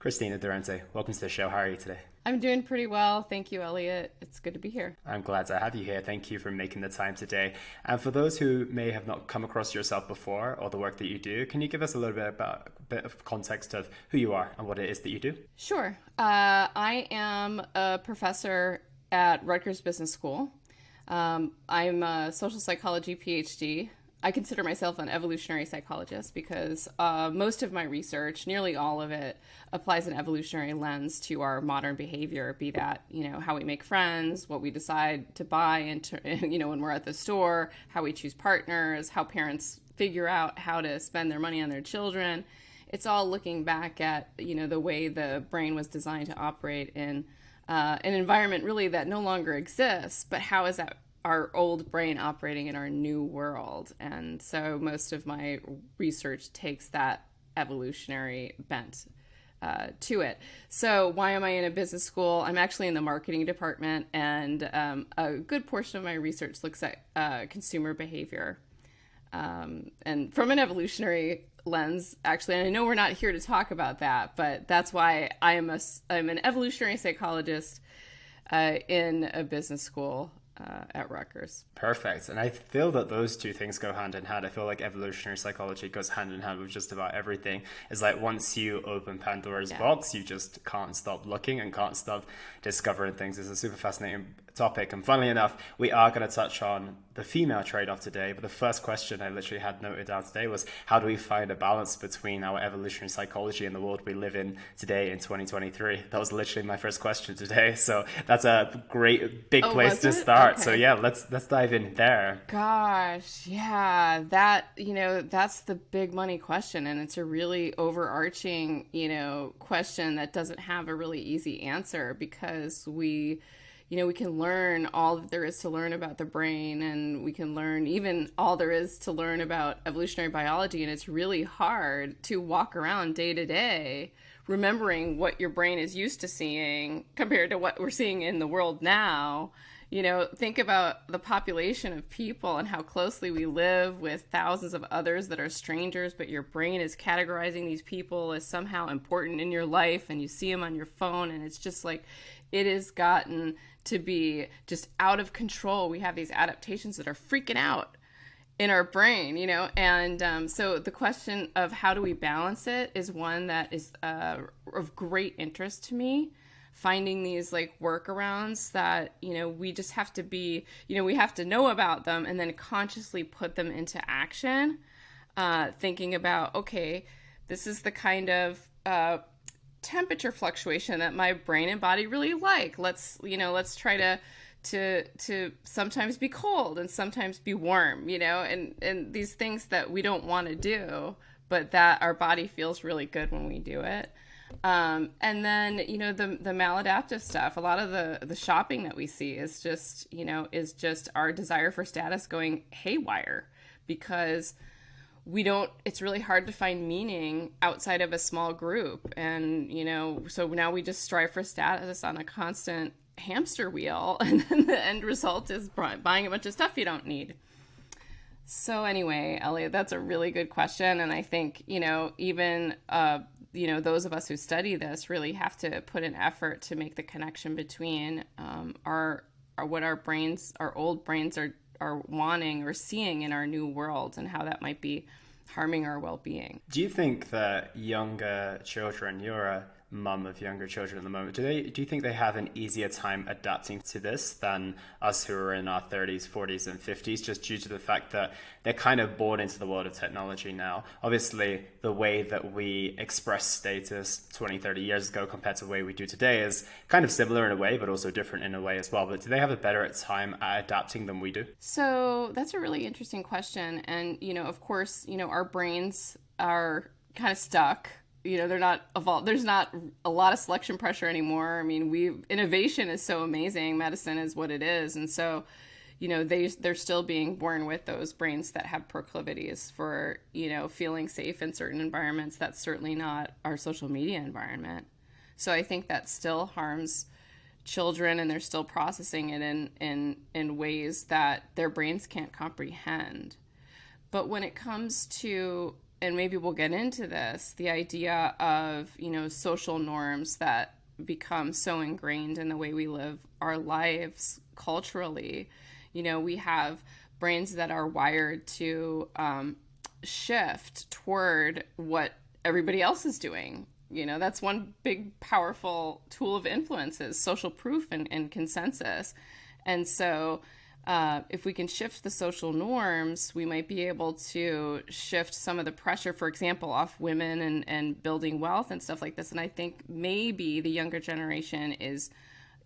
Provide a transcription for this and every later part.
Kristina Durante, welcome to the show. How are you today? I'm doing pretty well. Thank you, Elliot. It's good to be here. I'm glad to have you here. Thank you for making the time today. And for those who may have not come across yourself before or the work that you do, can you give us a little bit about a bit of context of who you are and what it is that you do? Sure. I am a professor at Rutgers Business School. I'm a social psychology PhD. I consider myself an evolutionary psychologist because most of my research, nearly all of it, applies an evolutionary lens to our modern behavior, be that, how we make friends, what we decide to buy, when we're at the store, how we choose partners, how parents figure out how to spend their money on their children. It's all looking back at, the way the brain was designed to operate in an environment really that no longer exists, but how is that our old brain operating in our new world. And so most of my research takes that evolutionary bent to it. So why am I in a business school? I'm actually in the marketing department, and a good portion of my research looks at consumer behavior. And from an evolutionary lens, actually, and I know we're not here to talk about that, but that's why I'm an evolutionary psychologist in a business school at Rutgers. Perfect. And I feel that those two things go hand in hand. I feel like evolutionary psychology goes hand in hand with just about everything. It's like once you open Pandora's box, you just can't stop looking and can't stop discovering things. It's a super fascinating topic. And funnily enough, we are going to touch on the female trade-off today. But the first question I literally had noted down today was, how do we find a balance between our evolutionary psychology and the world we live in today in 2023? That was literally my first question today. So that's a great big place to start. Okay. So yeah, let's dive in there. Gosh, yeah, that's the big money question. And it's a really overarching, question that doesn't have a really easy answer, because we can learn all that there is to learn about the brain, and we can learn even all there is to learn about evolutionary biology. And it's really hard to walk around day to day remembering what your brain is used to seeing compared to what we're seeing in the world now. Think about the population of people and how closely we live with thousands of others that are strangers, but your brain is categorizing these people as somehow important in your life, and you see them on your phone, and it's just like, it has gotten to be just out of control. We have these adaptations that are freaking out in our brain, and so the question of how do we balance it is one that is of great interest to me. Finding these workarounds that, we just have to be, we have to know about them and then consciously put them into action. Thinking about, okay, this is the kind of temperature fluctuation that my brain and body really like. Let's try to sometimes be cold and sometimes be warm, and these things that we don't want to do, but that our body feels really good when we do it. And then, the maladaptive stuff, a lot of the shopping that we see is just our desire for status going haywire, because it's really hard to find meaning outside of a small group. And, so now we just strive for status on a constant hamster wheel. And then the end result is buying a bunch of stuff you don't need. So anyway, Elliot, that's a really good question. And I think, even, those of us who study this really have to put an effort to make the connection between what our old brains are wanting or seeing in our new world, and how that might be harming our well-being. Do you think that younger children, you're a mum of younger children at the moment, do you think they have an easier time adapting to this than us who are in our 30s, 40s and 50s, just due to the fact that they're kind of born into the world of technology now? Obviously, the way that we express status 20, 30 years ago compared to the way we do today is kind of similar in a way, but also different in a way as well. But do they have a better time at adapting than we do? So that's a really interesting question. And, of course, our brains are kind of stuck. They're not evolved. There's not a lot of selection pressure anymore. I mean, innovation is so amazing. Medicine is what it is. And so, they're still being born with those brains that have proclivities for, feeling safe in certain environments. That's certainly not our social media environment. So I think that still harms children, and they're still processing it in ways that their brains can't comprehend. But when it comes to and maybe we'll get into this, the idea of, social norms that become so ingrained in the way we live our lives culturally. We have brains that are wired to shift toward what everybody else is doing. That's one big, powerful tool of influence is social proof and consensus. And so if we can shift the social norms, we might be able to shift some of the pressure, for example, off women and building wealth and stuff like this. And I think maybe the younger generation is,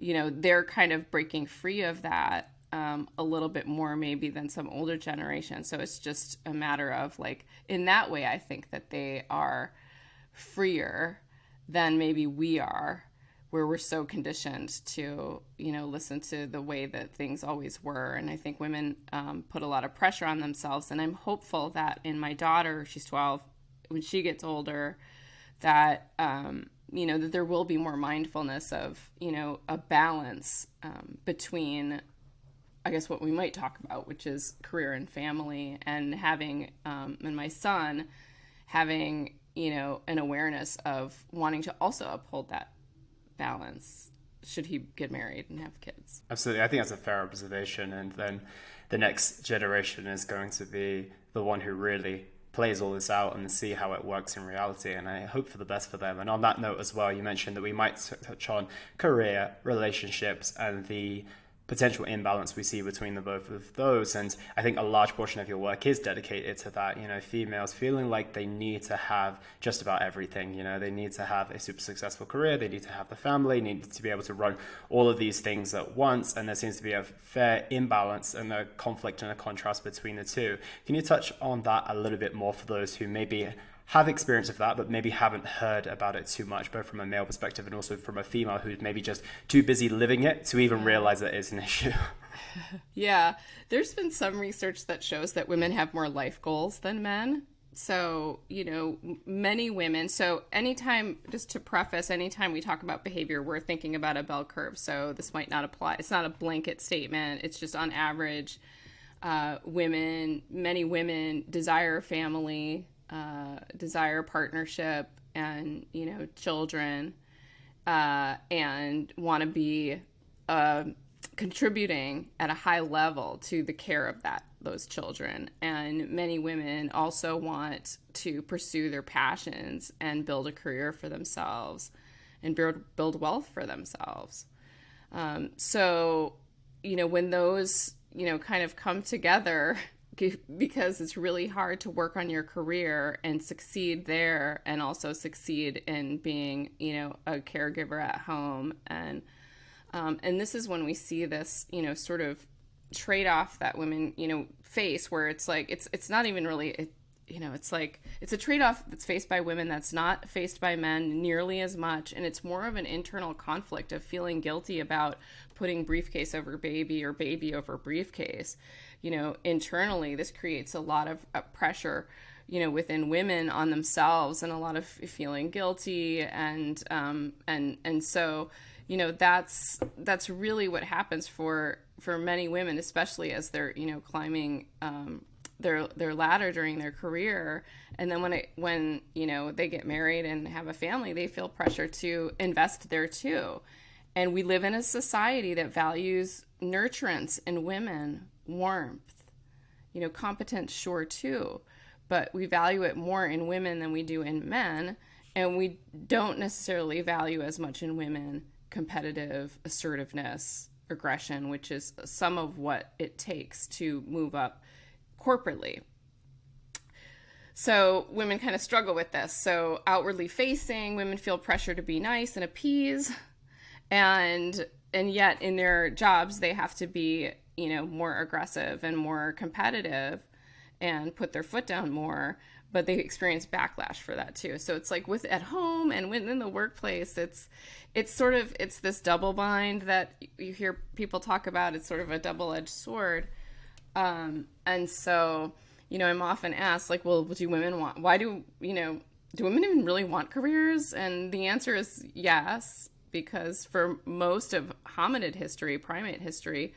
they're kind of breaking free of that a little bit more maybe than some older generation. So it's just a matter of like, in that way, I think that they are freer than maybe we are, where we're so conditioned to, listen to the way that things always were. And I think women put a lot of pressure on themselves. And I'm hopeful that in my daughter, she's 12, when she gets older, that, that there will be more mindfulness of, a balance between, I guess, what we might talk about, which is career and family, and having, and my son having, an awareness of wanting to also uphold that balance should he get married and have kids. Absolutely. I think that's a fair observation. And then the next generation is going to be the one who really plays all this out and see how it works in reality. And I hope for the best for them. And on that note as well, you mentioned that we might touch on career, relationships, and the potential imbalance we see between the both of those. And I think a large portion of your work is dedicated to that, females feeling like they need to have just about everything. They need to have a super successful career, they need to have the family, need to be able to run all of these things at once. And there seems to be a fair imbalance and a conflict and a contrast between the two. Can you touch on that a little bit more for those who maybe have experience of that, but maybe haven't heard about it too much, both from a male perspective and also from a female who's maybe just too busy living it to even realize that it's an issue? Yeah, there's been some research that shows that women have more life goals than men. So, many women, so anytime, just to preface, anytime we talk about behavior, we're thinking about a bell curve. So this might not apply. It's not a blanket statement. It's just on average, many women desire a family, desire partnership and, children, and want to be contributing at a high level to the care of those children. And many women also want to pursue their passions and build a career for themselves and build wealth for themselves. So, when those, kind of come together, because it's really hard to work on your career and succeed there and also succeed in being, a caregiver at home. And this is when we see this, sort of trade-off that women, face, where it's like, it's not even really, it's like, it's a trade-off that's faced by women that's not faced by men nearly as much. And it's more of an internal conflict of feeling guilty about putting briefcase over baby or baby over briefcase. Internally, this creates a lot of pressure, within women on themselves, and a lot of feeling guilty. And so, that's really what happens for many women, especially as they're, climbing, their ladder during their career. And then when they get married and have a family, they feel pressure to invest there too. And we live in a society that values nurturance in women, warmth, competence, sure too, but we value it more in women than we do in men. And we don't necessarily value as much in women competitive assertiveness, aggression, which is some of what it takes to move up corporately. So women kind of struggle with this. So outwardly facing, women feel pressure to be nice and appease, and yet in their jobs they have to be, more aggressive and more competitive and put their foot down more, but they experience backlash for that too. So it's like at home and within the workplace, it's this double bind that you hear people talk about. It's sort of a double-edged sword. And so, I'm often asked, like, well, do women do women even really want careers? And the answer is yes, because for most of hominid history, primate history,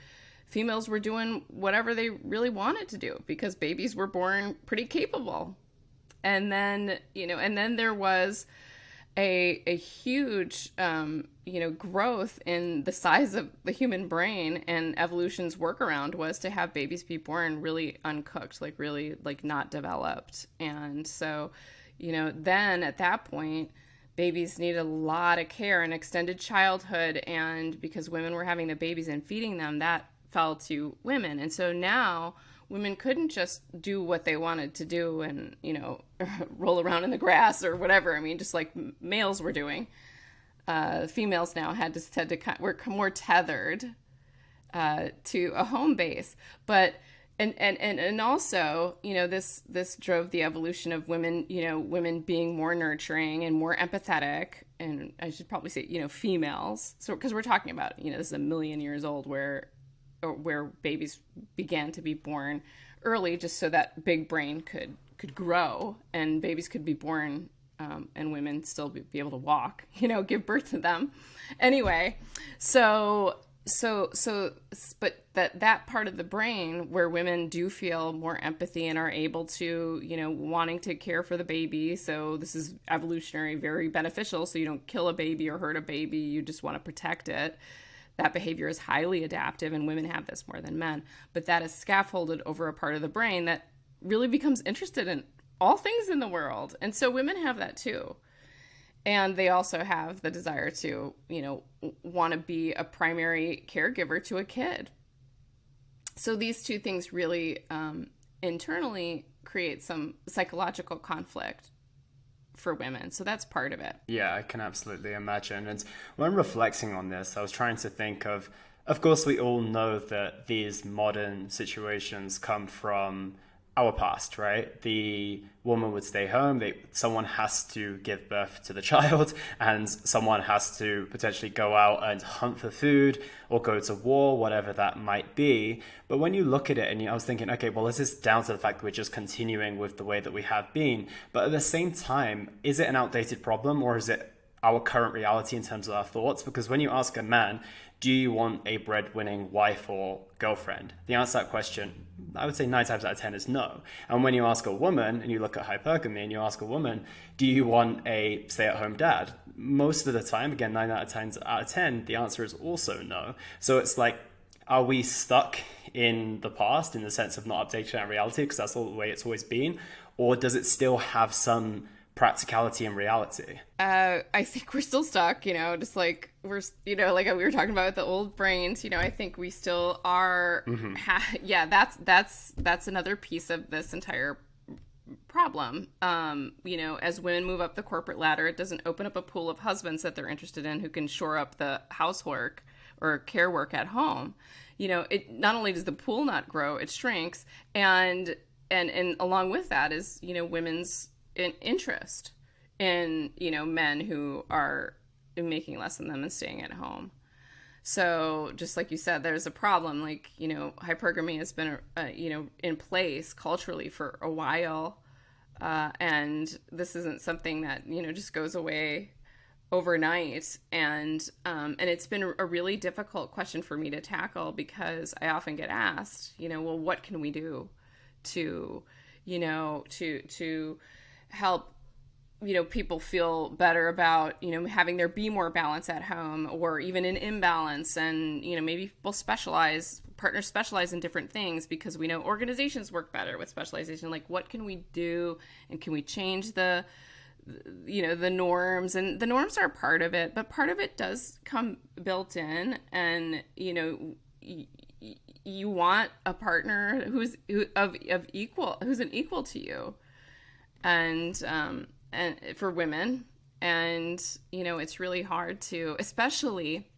females were doing whatever they really wanted to do because babies were born pretty capable. And then, and then there was a huge, growth in the size of the human brain, and evolution's workaround was to have babies be born really uncooked, like really like not developed. And so, then at that point, babies needed a lot of care and extended childhood. And because women were having the babies and feeding them, that fell to women. And so now women couldn't just do what they wanted to do and, roll around in the grass or whatever. I mean, just like males were doing. Females now were more tethered to a home base. But and also, this drove the evolution of women, women being more nurturing and more empathetic. And I should probably say, females. So because we're talking about, this is 1 million years old where babies began to be born early, just so that big brain could grow and babies could be born, and women still be able to walk, give birth to them. Anyway, but that part of the brain where women do feel more empathy and are able to, wanting to care for the baby. So this is evolutionary, very beneficial. So you don't kill a baby or hurt a baby. You just want to protect it. That behavior is highly adaptive, and women have this more than men. But that is scaffolded over a part of the brain that really becomes interested in all things in the world. And so women have that too. And they also have the desire to, want to be a primary caregiver to a kid. So these two things really internally create some psychological conflict for women. So that's part of it. Yeah, I can absolutely imagine. And when reflecting on this, I was trying to think of course, we all know that these modern situations come from our past, right? The woman would stay home, someone has to give birth to the child, and someone has to potentially go out and hunt for food or go to war, whatever that might be. But when you look at it, and I was thinking, okay, well, is this down to the fact that we're just continuing with the way that we have been? But at the same time, is it an outdated problem, or is it our current reality in terms of our thoughts? Because when you ask a man, do you want a breadwinning wife or girlfriend? The answer to that question, I would say 9 times out of 10 is no. And when you ask a woman, and you look at hypergamy, and you ask a woman, do you want a stay-at-home dad? Most of the time, again, 9 out of 10, the answer is also no. So it's like, are we stuck in the past in the sense of not updating our reality because that's all the way it's always been? Or does it still have some practicality and reality? I think we're still stuck, just like we're, like we were talking about with the old brains, I think we still are. That's another piece of this entire problem. As women move up the corporate ladder, it doesn't open up a pool of husbands that they're interested in who can shore up the housework or care work at home. It not only does the pool not grow, it shrinks, and along with that is, women's interest in, men who are making less than them and staying at home. So just like you said, there's a problem. Like, hypergamy has been, in place culturally for a while. And this isn't something that, just goes away overnight. And it's been a really difficult question for me to tackle because I often get asked, well, what can we do to help, people feel better about, having there be more balance at home, or even an imbalance. And, maybe partners specialize in different things because we know organizations work better with specialization. Like, what can we do? And can we change the norms? And the norms are part of it, but part of it does come built in. And, you want a partner who's an equal to you. And for women, and it's really hard to, especially.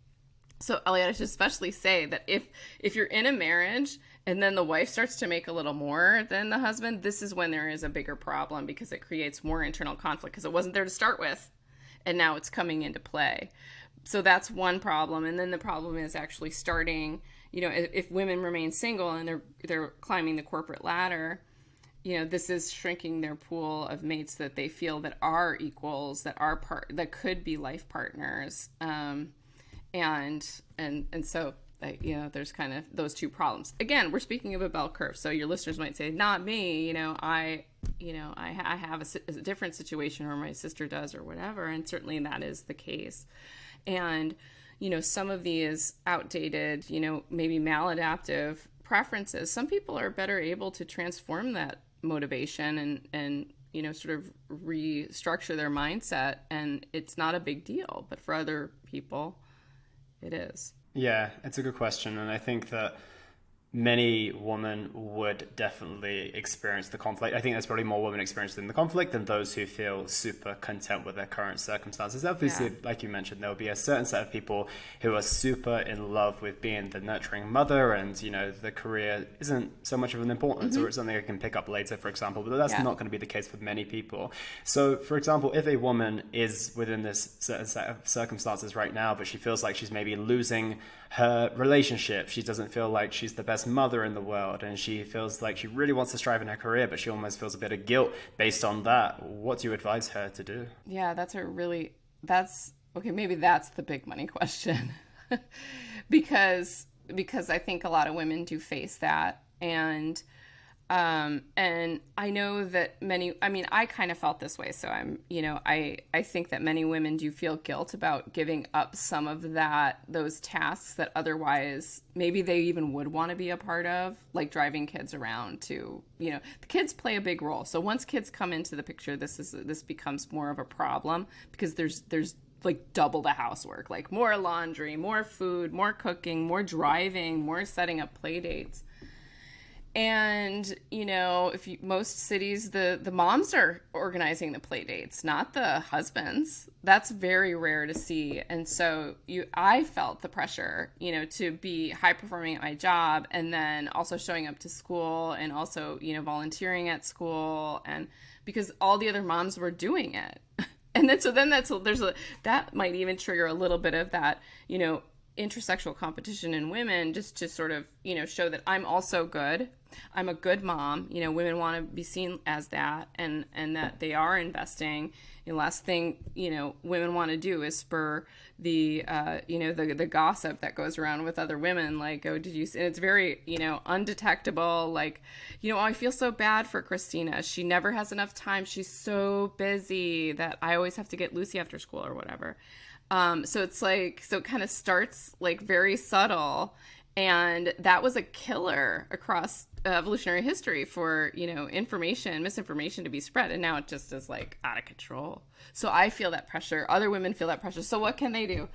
So Elliot, I should especially say that if you're in a marriage and then the wife starts to make a little more than the husband, this is when there is a bigger problem because it creates more internal conflict because it wasn't there to start with, and now it's coming into play. So that's one problem, and then the problem is actually starting. If women remain single and they're climbing the corporate ladder. This is shrinking their pool of mates that they feel that are equals, that could be life partners. And so there's kind of those two problems. Again, we're speaking of a bell curve. So your listeners might say, not me, I have a different situation, or my sister does, or whatever. And certainly that is the case. And, some of these outdated, maybe maladaptive preferences, some people are better able to transform that motivation and sort of restructure their mindset, and it's not a big deal. But for other people, it is. Yeah, it's a good question. And I think that many women would definitely experience the conflict. I think there's probably more women experiencing the conflict than those who feel super content with their current circumstances. Obviously, like you mentioned, there'll be a certain set of people who are super in love with being the nurturing mother, and the career isn't so much of an importance, or it's something I can pick up later, for example. But that's not going to be the case for many people. So, for example, if a woman is within this certain set of circumstances right now, but she feels like she's maybe losing her relationship, she doesn't feel like she's the best mother in the world, and she feels like she really wants to strive in her career, but she almost feels a bit of guilt based on that, what do you advise her to do? Yeah, maybe that's the big money question. because I think a lot of women do face that. And I know that I kind of felt this way. So I think that many women do feel guilt about giving up some of those tasks that otherwise maybe they even would want to be a part of, like driving kids around to, the kids play a big role. So once kids come into the picture, this becomes more of a problem, because there's like double the housework, like more laundry, more food, more cooking, more driving, more setting up play dates. And, most cities, the moms are organizing the play dates, not the husbands. That's very rare to see. And so I felt the pressure, to be high performing at my job, and then also showing up to school, and also, volunteering at school, and because all the other moms were doing it. And then that might even trigger a little bit of that, intersexual competition in women, just to sort of, show that I'm also good. I'm a good mom. Women want to be seen as that, and that they are investing. The last thing, women want to do is spur the gossip that goes around with other women. Like, oh, did you see? And it's very, undetectable. Like, I feel so bad for Kristina. She never has enough time. She's so busy that I always have to get Lucy after school or whatever. So it's like, so it kind of starts like very subtle, and that was a killer across evolutionary history for, misinformation to be spread. And now it just is like out of control. So I feel that pressure. Other women feel that pressure. So what can they do?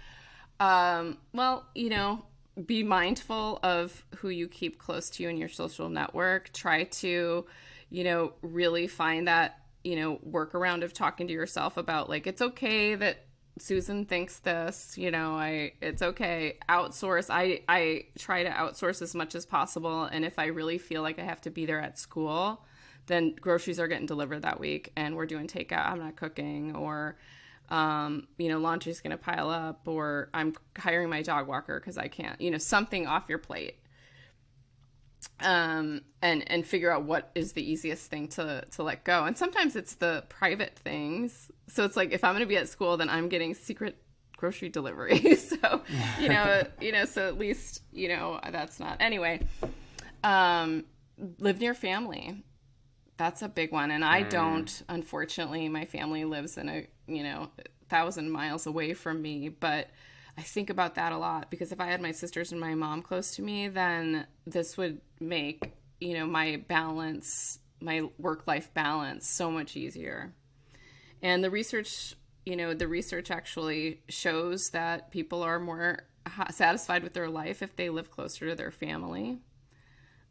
Be mindful of who you keep close to you in your social network. Try to, really find that, workaround of talking to yourself about, like, it's okay that Susan thinks this, it's okay. Outsource. I try to outsource as much as possible. And if I really feel like I have to be there at school, then groceries are getting delivered that week and we're doing takeout. I'm not cooking, or, laundry's going to pile up, or I'm hiring my dog walker because I can't, something off your plate. And figure out what is the easiest thing to let go. And sometimes it's the private things. So it's like, if I'm going to be at school, then I'm getting secret grocery delivery. So, so at least, that's not, anyway, live near family. That's a big one. And I don't, unfortunately, my family lives in 1,000 miles away from me, but I think about that a lot, because if I had my sisters and my mom close to me, then this would make, my work-life balance so much easier. And the research actually shows that people are more satisfied with their life if they live closer to their family.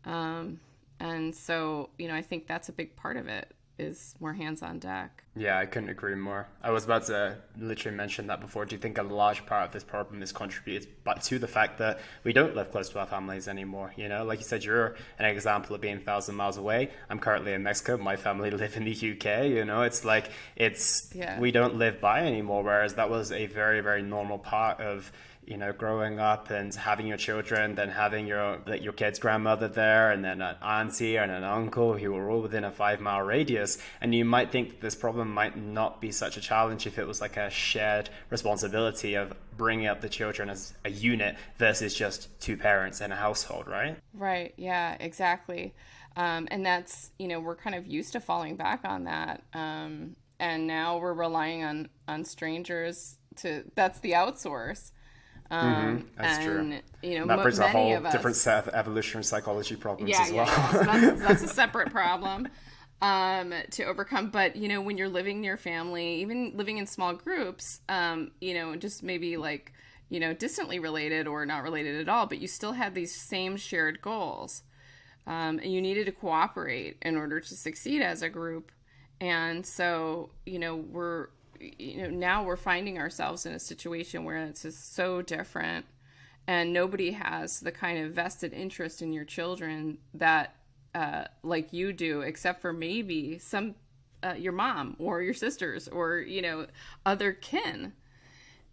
And so, I think that's a big part of it, is more hands on deck. Yeah, I couldn't agree more. I was about to literally mention that before. Do you think a large part of this problem is contributed to the fact that we don't live close to our families anymore? Like you said, you're an example of being 1,000 miles away. I'm currently in Mexico. My family live in the UK. It's like, we don't live by anymore. Whereas that was a very, very normal part of, growing up and having your children, then having your kid's grandmother there, and then an auntie and an uncle who were all within a 5-mile radius. this. And you might think this problem might not be such a challenge if it was like a shared responsibility of bringing up the children as a unit versus just two parents in a household, right? Right. Yeah, exactly. And that's, we're kind of used to falling back on that. And now we're relying on strangers that's the outsource. That's true. And, That brings a many whole of us, different set of evolutionary psychology problems as well. So that's a separate problem to overcome. But, when you're living near family, even living in small groups, just maybe like, distantly related or not related at all, but you still had these same shared goals. And you needed to cooperate in order to succeed as a group. And so, now we're finding ourselves in a situation where it's just so different, and nobody has the kind of vested interest in your children that like you do, except for maybe some your mom or your sisters or other kin.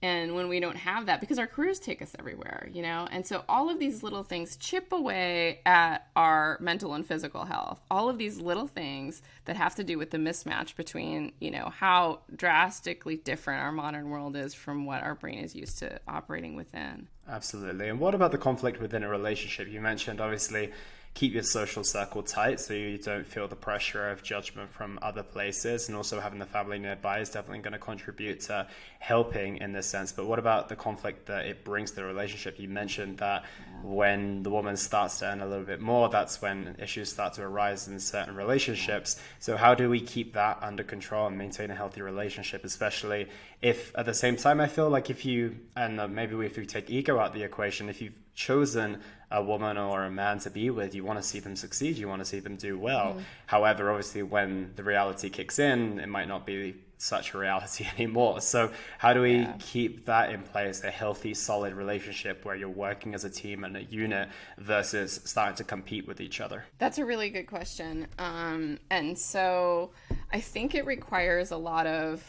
And when we don't have that, because our careers take us everywhere, and so all of these little things chip away at our mental and physical health. All of these little things that have to do with the mismatch between, how drastically different our modern world is from what our brain is used to operating within. Absolutely. And what about the conflict within a relationship? You mentioned, obviously, keep your social circle tight so you don't feel the pressure of judgment from other places, and also having the family nearby is definitely going to contribute to helping in this sense. But what about the conflict that it brings to the relationship? You mentioned that when the woman starts to earn a little bit more, that's when issues start to arise in certain relationships. So how do we keep that under control and maintain a healthy relationship, especially if at the same time, I feel like if you, and maybe if we take ego out of the equation, if you've chosen a woman or a man to be with, you want to see them succeed, you want to see them do well. However, obviously when the reality kicks in, it might not be such a reality anymore. So how do we keep that in place, a healthy, solid relationship where you're working as a team and a unit versus starting to compete with each other? That's a really good question. And so I think it requires a lot of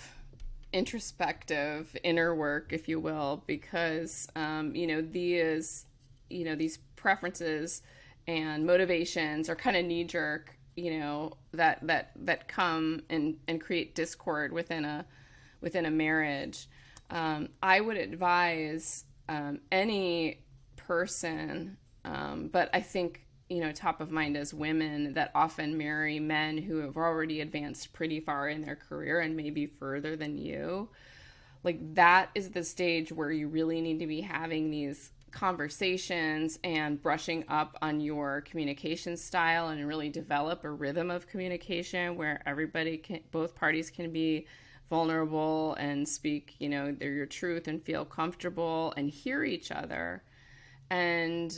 introspective inner work, if you will, because these preferences and motivations are kind of knee-jerk, that come and create discord within a marriage. I would advise any person, but I think top of mind is women that often marry men who have already advanced pretty far in their career and maybe further than you. Like, that is the stage where you really need to be having these conversations and brushing up on your communication style and really develop a rhythm of communication where both parties can be vulnerable and speak, your truth and feel comfortable and hear each other. And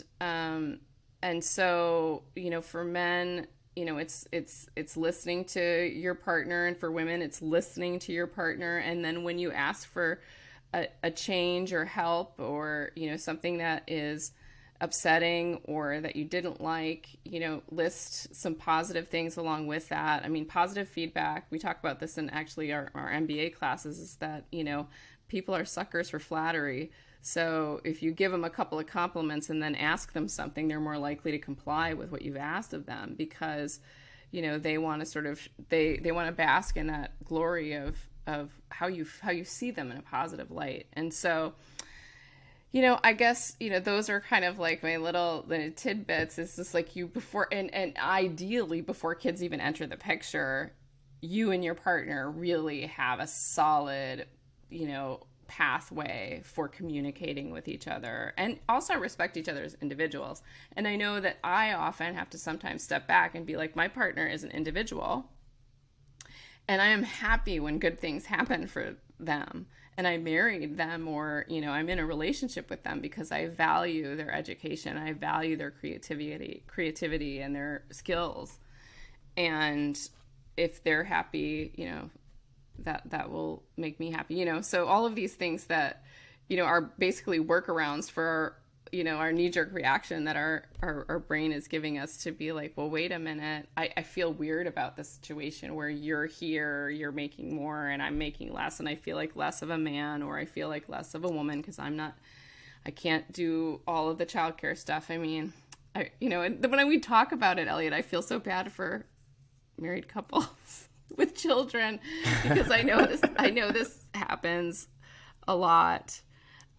so, for men, it's listening to your partner, and for women, it's listening to your partner. And then when you ask for a change or help or, something that is upsetting or that you didn't like, list some positive things along with that. I mean, positive feedback, we talk about this in actually our MBA classes, is that, people are suckers for flattery. So if you give them a couple of compliments and then ask them something, they're more likely to comply with what you've asked of them because, they want to they want to bask in that glory of how you see them in a positive light. And so, I guess, those are kind of like my little tidbits. It's just like and ideally before kids even enter the picture, you and your partner really have a solid, pathway for communicating with each other and also respect each other as individuals. And I know that I often have to sometimes step back and be like, my partner is an individual and I am happy when good things happen for them. And I married them or, I'm in a relationship with them because I value their education. I value their creativity and their skills. And if they're happy, that will make me happy, so all of these things that, are basically workarounds for our knee-jerk reaction that our brain is giving us to be like, well, wait a minute, I feel weird about the situation where you're here, you're making more and I'm making less, and I feel like less of a man or I feel like less of a woman because I can't do all of the childcare stuff. I mean, when we talk about it, Elliot, I feel so bad for married couples. with children, because I know this happens a lot.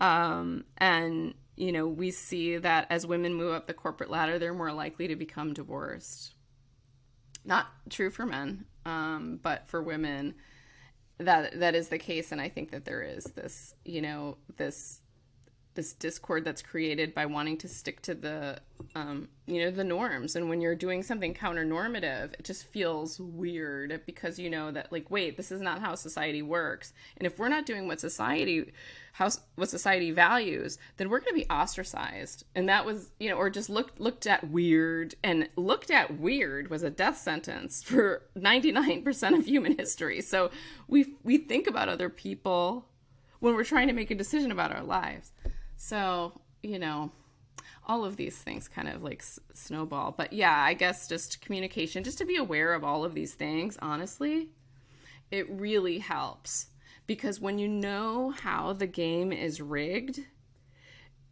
And, you know, we see that as women move up the corporate ladder, they're more likely to become divorced. Not true for men, but for women, that is the case. And I think that there is this, you know, this discord that's created by wanting to stick to the, you know, the norms. And when you're doing something counter-normative, it just feels weird, because you know that, like, wait, this is not how society works. And if we're not doing what society values, then we're going to be ostracized. And that was, you know, or just looked at weird. And looked at weird was a death sentence for 99% of human history. So we think about other people when we're trying to make a decision about our lives. So, you know, all of these things kind of like snowball. But yeah, I guess just communication, just to be aware of all of these things, honestly, it really helps. Because when you know how the game is rigged,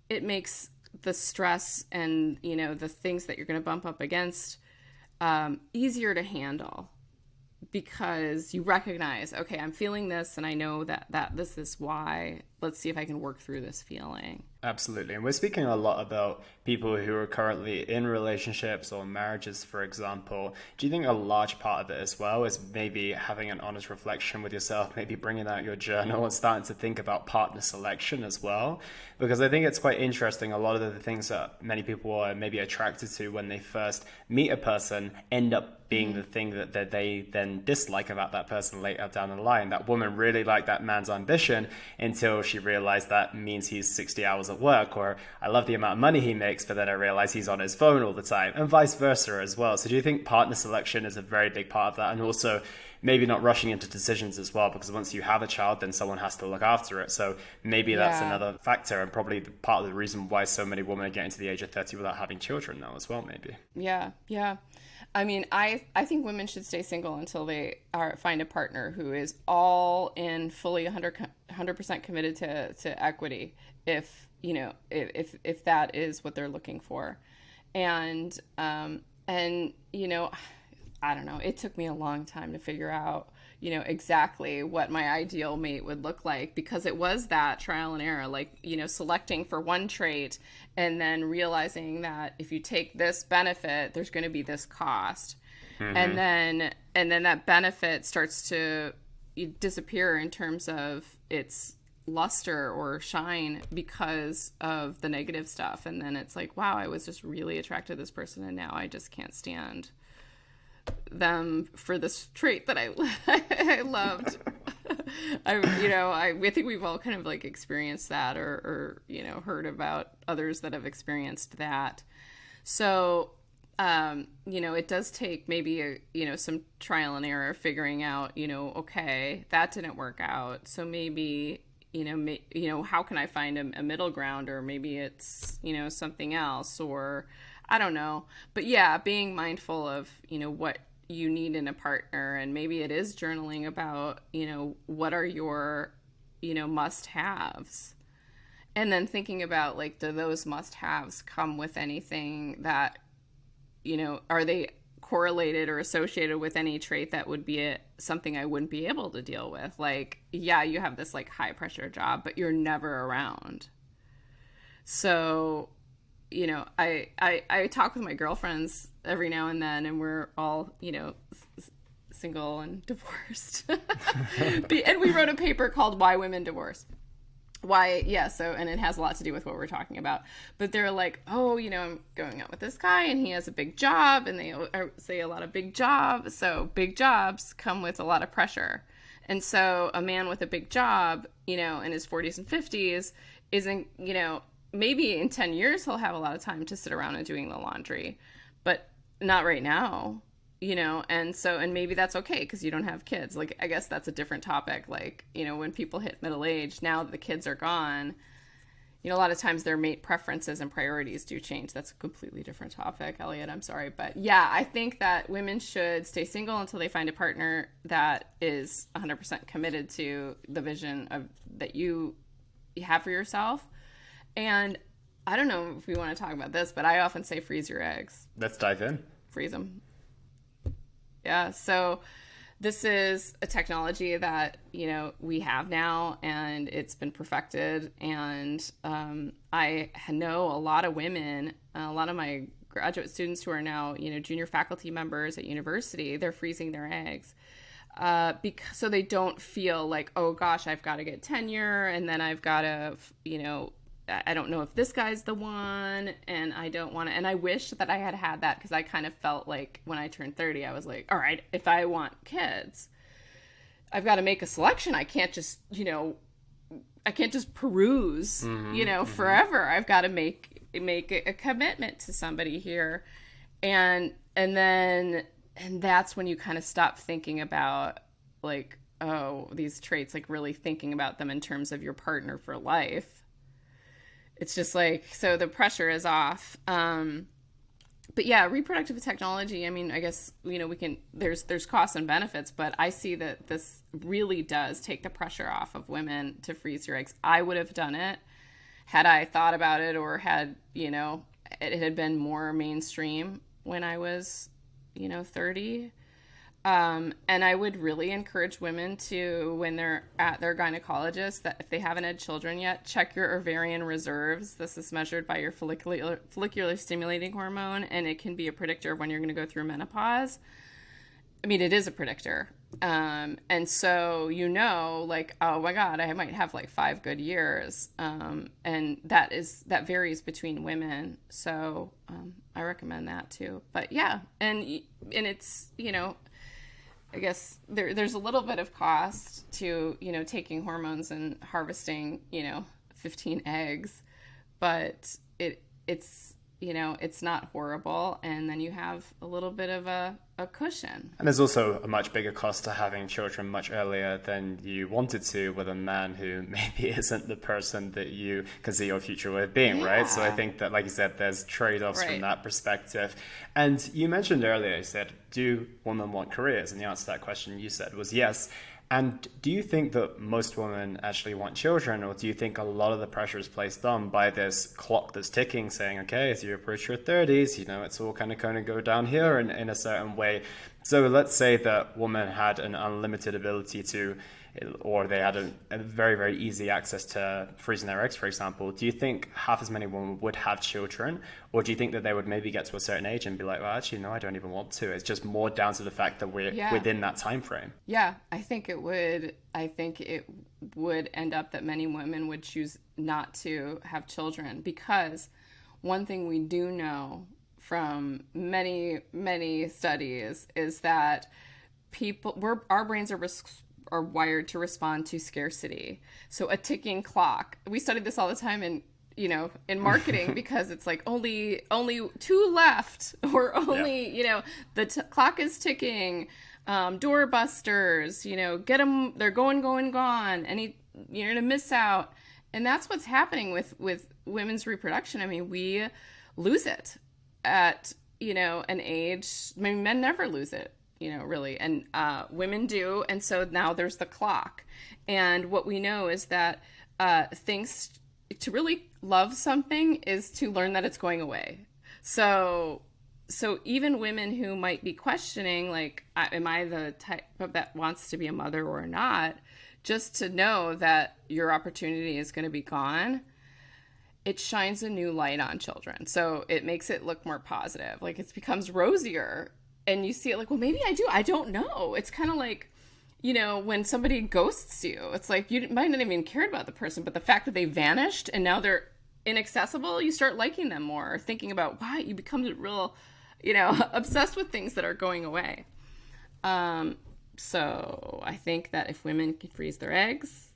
it makes the stress and, you know, the things that you're going to bump up against easier to handle. Because you recognize, okay, I'm feeling this, and I know that this is why. Let's see if I can work through this feeling. Absolutely. And we're speaking a lot about people who are currently in relationships or marriages, for example. Do you think a large part of it as well is maybe having an honest reflection with yourself, maybe bringing out your journal and starting to think about partner selection as well? Because I think it's quite interesting. A lot of the things that many people are maybe attracted to when they first meet a person end up being the thing that they then dislike about that person later down the line. That woman really liked that man's ambition until she realized that means he's 60 hours at work, or I love the amount of money he makes, but then I realize he's on his phone all the time, and vice versa as well. So do you think partner selection is a very big part of that? And also maybe not rushing into decisions as well, because once you have a child, then someone has to look after it. So maybe that's another factor, and probably part of the reason why so many women are getting to the age of 30 without having children now as well, maybe. Yeah. I mean, I think women should stay single until they find a partner who is all in, fully 100% committed to equity, if, you know, if that is what they're looking for. And you know, I don't know, it took me a long time to figure out, you know, exactly what my ideal mate would look like, because it was that trial and error, like, you know, selecting for one trait and then realizing that if you take this benefit, there's going to be this cost. And then that benefit starts to disappear in terms of its luster or shine because of the negative stuff. And then it's like, wow, I was just really attracted to this person, and now I just can't stand them for this trait that I loved. I think we've all kind of like experienced that, or you know, heard about others that have experienced that. So you know, it does take maybe some trial and error, figuring out, you know, okay, that didn't work out, so maybe how can I find a middle ground, or maybe it's, you know, something else, or I don't know. But yeah, being mindful of, you know, what you need in a partner, and maybe it is journaling about, you know, what are your, you know, must-haves, and then thinking about, like, do those must-haves come with anything that, you know, are they correlated or associated with any trait that would be something I wouldn't be able to deal with? Like, yeah, you have this like high pressure job, but you're never around. So, you know, I talk with my girlfriends every now and then, and we're all, you know, single and divorced. And we wrote a paper called Why Women Divorce. And it has a lot to do with what we're talking about. But they're like, oh, you know, I'm going out with this guy and he has a big job, and they say a lot of big jobs. So big jobs come with a lot of pressure. And so a man with a big job, you know, in his 40s and 50s isn't, you know, maybe in 10 years he'll have a lot of time to sit around and doing the laundry, but not right now, you know. And maybe that's okay because you don't have kids. Like, I guess that's a different topic. Like, you know, when people hit middle age, now that the kids are gone, you know, a lot of times their mate preferences and priorities do change. That's a completely different topic, Elliot. I'm sorry. But yeah, I think that women should stay single until they find a partner that is 100% committed to the vision that you have for yourself. And I don't know if we want to talk about this, but I often say freeze your eggs. Let's dive in. Freeze them. Yeah. So this is a technology that, we have now, and it's been perfected. And I know a lot of women, a lot of my graduate students who are now, junior faculty members at university, they're freezing their eggs. So they don't feel like, oh gosh, I've got to get tenure, and then I've got to, I don't know if this guy's the one, and I don't want to. And I wish that I had that, because I kind of felt like when I turned 30, I was like, all right, if I want kids, I've got to make a selection. I can't just, I can't just peruse, forever. I've got to make a commitment to somebody here. And that's when you kind of stop thinking about, like, oh, these traits, like really thinking about them in terms of your partner for life. It's just like, so the pressure is off. But yeah, reproductive technology, I mean, I guess, there's costs and benefits, but I see that this really does take the pressure off of women to freeze your eggs. I would have done it had I thought about it, or had, it had been more mainstream when I was, 30. And I would really encourage women to, when they're at their gynecologist, that if they haven't had children yet, check your ovarian reserves. This is measured by your follicular stimulating hormone, and it can be a predictor of when you're going to go through menopause. I mean, it is a predictor. And so, like, oh my God, I might have like 5 good years. And that varies between women. So, I recommend that too. But yeah, and it's, I guess there's a little bit of cost to, taking hormones and harvesting, 15 eggs, but it's not horrible. And then you have a little bit of a cushion. And there's also a much bigger cost to having children much earlier than you wanted to, with a man who maybe isn't the person that you can see your future with being, right? So I think that, like you said, there's trade-offs from that perspective. And you mentioned earlier, you said, do women want careers? And the answer to that question you said was yes. And do you think that most women actually want children, or do you think a lot of the pressure is placed on by this clock that's ticking, saying, okay, as you approach your 30s, it's all kind of go down here in a certain way? So let's say that women had an unlimited ability to, or they had a very, very easy access to freezing their eggs, for example. Do you think half as many women would have children? Or do you think that they would maybe get to a certain age and be like, well, actually, no, I don't even want to. It's just more down to the fact that we're within that time frame. Yeah, I think it would end up that many women would choose not to have children, because one thing we do know from many, many studies is that our brains are wired to respond to scarcity. So a ticking clock. We studied this all the time in marketing, because it's like only 2 left, or only, the clock is ticking. Doorbusters, get them, they're going, gone. You're going to miss out. And that's what's happening with women's reproduction. I mean, we lose it at, an age. I mean, men never lose it, really. And women do. And so now there's the clock. And what we know is that things to really love something is to learn that it's going away. So even women who might be questioning, like, am I the type that wants to be a mother or not, just to know that your opportunity is going to be gone, it shines a new light on children. So it makes it look more positive. Like, it becomes rosier, and you see it like, well, maybe I do. I don't know. It's kind of like, when somebody ghosts you, it's like you might not even cared about the person, but the fact that they vanished and now they're inaccessible, you start liking them more, or thinking about why. You become real, obsessed with things that are going away. So I think that if women can freeze their eggs,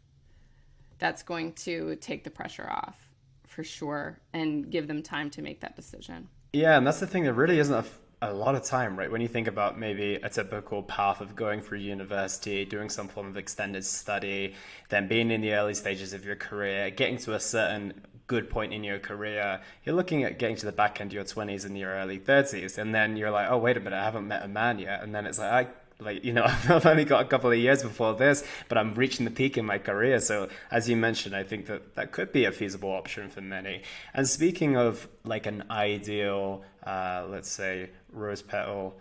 that's going to take the pressure off for sure, and give them time to make that decision. Yeah, and that's the thing. There really isn't a lot of time, right? When you think about maybe a typical path of going through university, doing some form of extended study, then being in the early stages of your career, getting to a certain good point in your career, you're looking at getting to the back end of your 20s and your early 30s. And then you're like, oh, wait a minute, I haven't met a man yet. And then it's like, I've only got a couple of years before this, but I'm reaching the peak in my career. So as you mentioned, I think that could be a feasible option for many. And speaking of like an ideal, let's say, rose petal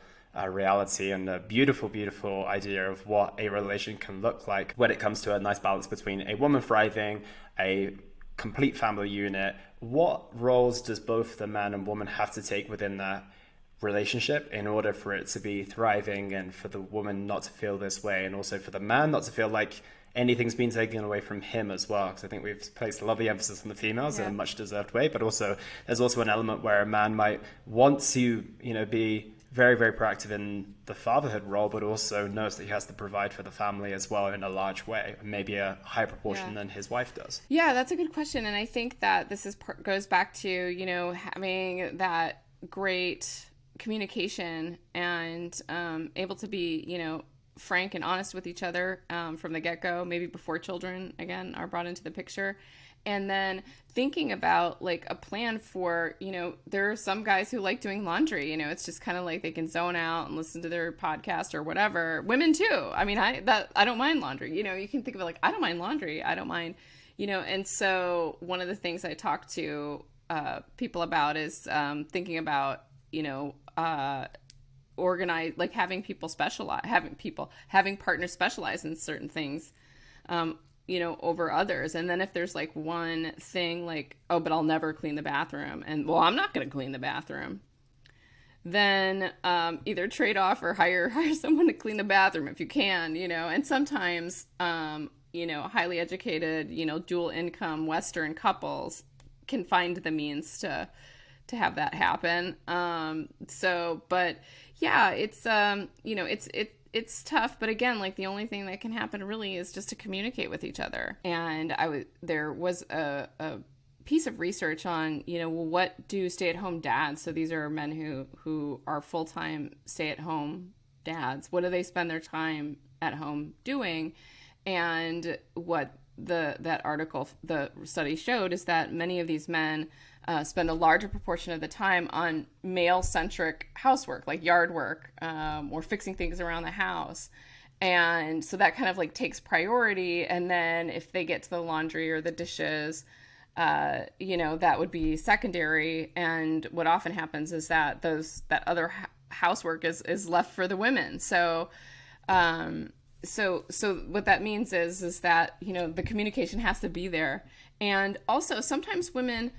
reality and a beautiful, beautiful idea of what a relation can look like when it comes to a nice balance between a woman thriving, a complete family unit. What roles does both the man and woman have to take within that relationship in order for it to be thriving, and for the woman not to feel this way, and also for the man not to feel like anything's been taken away from him as well? Because I think we've placed a lovely emphasis on the females in a much deserved way, but also there's also an element where a man might want to, be very, very proactive in the fatherhood role, but also knows that he has to provide for the family as well in a large way, maybe a higher proportion than his wife does. Yeah, that's a good question. And I think that this goes back to, having that great communication and able to be, frank and honest with each other from the get-go, maybe before children, again, are brought into the picture. And then thinking about like a plan for, there are some guys who like doing laundry, it's just kind of like they can zone out and listen to their podcast or whatever. Women too. I mean, I don't mind laundry. You can think of it like, I don't mind laundry. I don't mind, and so one of the things I talk to people about is thinking about, organize, like having partners specialize in certain things, over others. And then if there's like one thing like, oh, but I'll never clean the bathroom, and well, I'm not going to clean the bathroom, then either trade off or hire someone to clean the bathroom if you can, and sometimes, highly educated, dual income Western couples can find the means to have that happen. But yeah, it's, it's tough, but again, like the only thing that can happen really is just to communicate with each other. And there was a piece of research on, what do stay-at-home dads, so these are men who are full-time stay-at-home dads, what do they spend their time at home doing? And what the study showed is that many of these men spend a larger proportion of the time on male-centric housework, like yard work, or fixing things around the house. And so that kind of like takes priority. And then if they get to the laundry or the dishes, that would be secondary. And what often happens is that that other housework is left for the women. So what that means is that, the communication has to be there. And also sometimes women,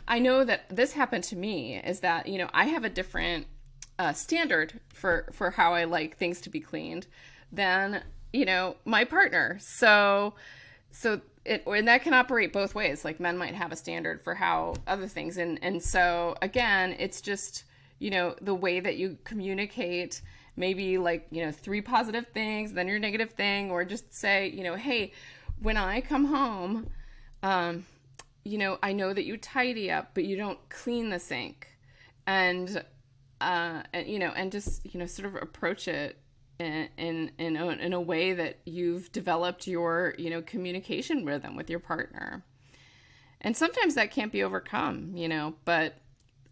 I know that this happened to me, is that, I have a different standard for how I like things to be cleaned than, my partner. So and that can operate both ways. Like men might have a standard for how other things. And so again, it's just, the way that you communicate, maybe like, 3 positive things, then your negative thing, or just say, hey, when I come home, I know that you tidy up, but you don't clean the sink, and just, sort of approach it in a way that you've developed your, communication rhythm with your partner. And sometimes that can't be overcome, but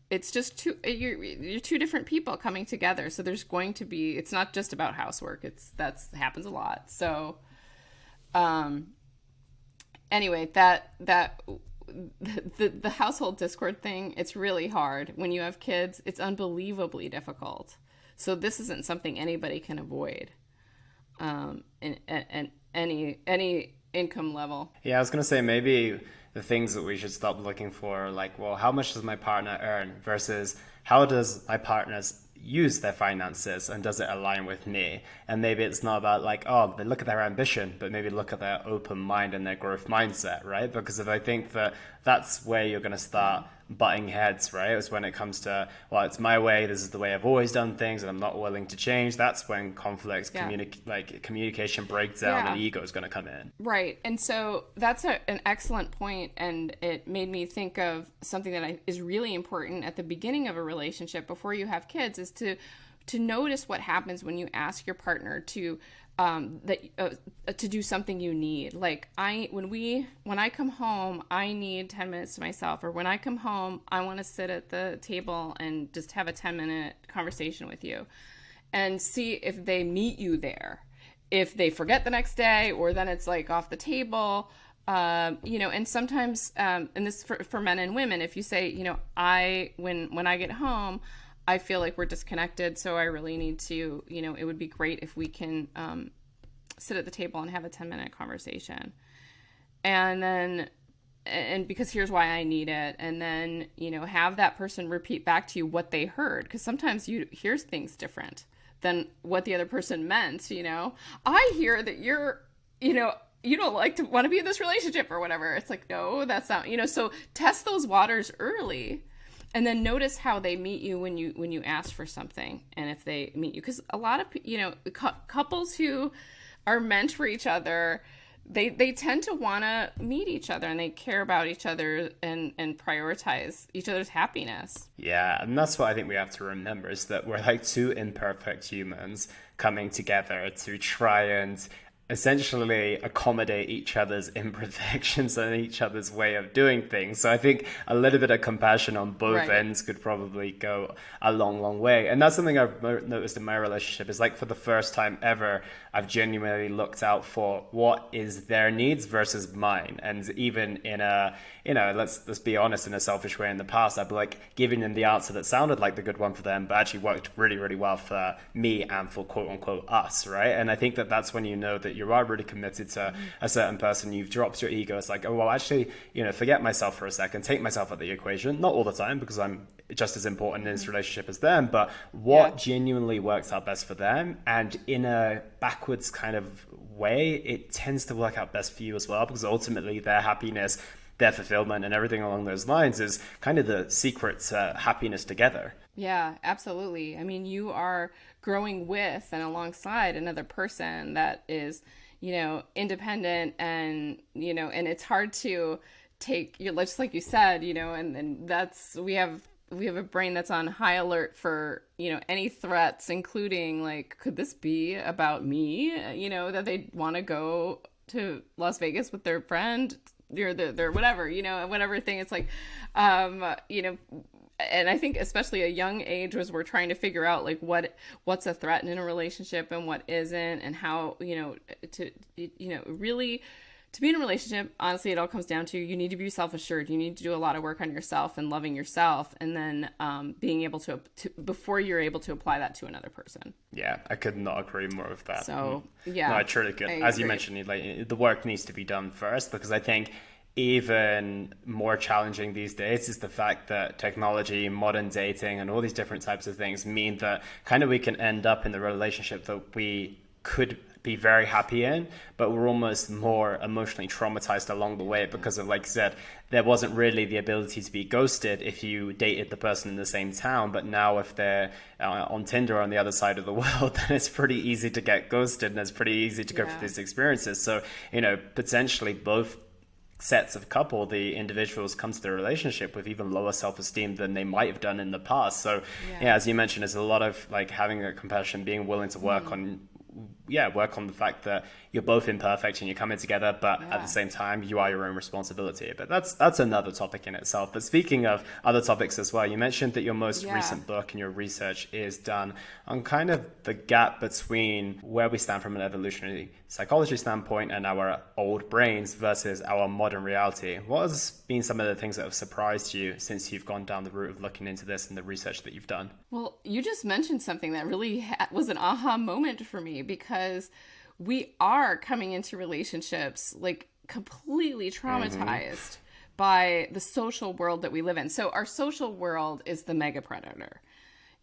it's just you're two different people coming together. So there's going to be, it's not just about housework. That happens a lot. So, anyway, the household discord thing, it's really hard. When you have kids, it's unbelievably difficult. So this isn't something anybody can avoid, in any income level. Yeah, I was going to say maybe the things that we should stop looking for are like, well, how much does my partner earn versus how does my partner's use their finances and does it align with me? And maybe it's not about like, oh, they look at their ambition, but maybe look at their open mind and their growth mindset, right? Because if I think that that's where you're going to start butting heads, right? It's when it comes to, well, it's my way, this is the way I've always done things and I'm not willing to change. That's when conflicts, communication breaks down and ego is going to come in. Right. And so that's an excellent point, and it made me think of something that is really important at the beginning of a relationship before you have kids, is to notice what happens when you ask your partner to do something you need. Like when I come home, I need 10 minutes to myself, or when I come home, I want to sit at the table and just have a 10-minute conversation with you, and see if they meet you there. If they forget the next day, or then it's like off the table, and sometimes, and this for men and women, if you say, when I get home, I feel like we're disconnected, so I really need to, it would be great if we can sit at the table and have a 10-minute conversation. And because here's why I need it. And then, have that person repeat back to you what they heard. Because sometimes you hear things different than what the other person meant, I hear that you're, you don't want to be in this relationship or whatever. It's like, no, that's not, so test those waters early. And then notice how they meet you when you ask for something, and if they meet you, because a lot of couples who are meant for each other, they tend to want to meet each other, and they care about each other and prioritize each other's happiness. Yeah, and that's what I think we have to remember, is that we're like two imperfect humans coming together to try and essentially accommodate each other's imperfections and each other's way of doing things. So I think a little bit of compassion on both ends could probably go a long, long way. And that's something I've noticed in my relationship, is like, for the first time ever, I've genuinely looked out for what is their needs versus mine. And even in a, let's be honest, in a selfish way in the past, I'd be like giving them the answer that sounded like the good one for them, but actually worked really, really well for me and for quote unquote us, right? And I think that that's when you know that you are really committed to a certain person. You've dropped your ego. It's like, oh, well, actually, forget myself for a second, take myself out of the equation. Not all the time, because I'm just as important in this relationship as them, but what genuinely works out best for them, and in a backwards kind of way, it tends to work out best for you as well, because ultimately their happiness, their fulfillment, and everything along those lines is kind of the secret to happiness together. Yeah, absolutely. I mean, you are growing with and alongside another person that is, independent, and, and it's hard to take, just like you said, and that's, we have a brain that's on high alert for, any threats, including like, could this be about me? That they want to go to Las Vegas with their friend, or their whatever, whatever thing. It's like, and I think especially a young age, was we're trying to figure out like what's a threat in a relationship and what isn't, and how, really, to be in a relationship, honestly, it all comes down to, you need to be self-assured. You need to do a lot of work on yourself and loving yourself, and then being able to before you're able to apply that to another person. Yeah, I could not agree more with that. So, yeah. No, I truly could. As you mentioned, like, the work needs to be done first, because I think even more challenging these days is the fact that technology, modern dating, and all these different types of things mean that kind of we can end up in the relationship that we could be very happy in, but we're almost more emotionally traumatized along the way, because of, like you said, there wasn't really the ability to be ghosted if you dated the person in the same town. But now if they're on Tinder on the other side of the world, then it's pretty easy to get ghosted, and it's pretty easy to go through these experiences. So, potentially both sets of couple, the individuals come to the relationship with even lower self-esteem than they might have done in the past. So as you mentioned, there's a lot of like having a compassion, being willing to work on the fact that you're both imperfect and you're coming together, but at the same time, you are your own responsibility. But that's another topic in itself. But speaking of other topics as well, you mentioned that your most recent book and your research is done on kind of the gap between where we stand from an evolutionary psychology standpoint and our old brains versus our modern reality. What has been some of the things that have surprised you since you've gone down the route of looking into this and the research that you've done? Well, you just mentioned something that really was an aha moment for me, because we are coming into relationships like completely traumatized by the social world that we live in. So our social world is the mega predator.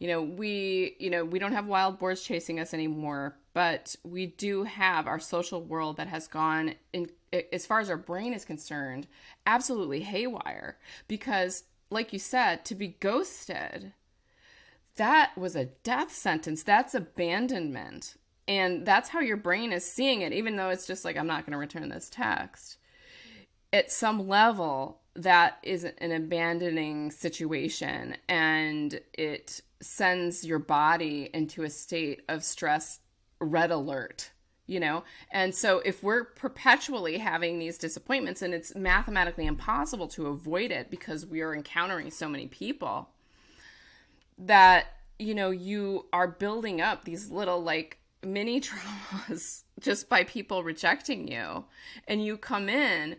We don't have wild boars chasing us anymore, but we do have our social world that has gone, in, as far as our brain is concerned, absolutely haywire. Because, like you said, to be ghosted, that was a death sentence. That's abandonment. And that's how your brain is seeing it, even though it's just like, I'm not going to return this text. At some level, that is an abandoning situation, and it sends your body into a state of stress, red alert, And so if we're perpetually having these disappointments, and it's mathematically impossible to avoid it because we are encountering so many people, that, you are building up these little like mini traumas just by people rejecting you. And you come in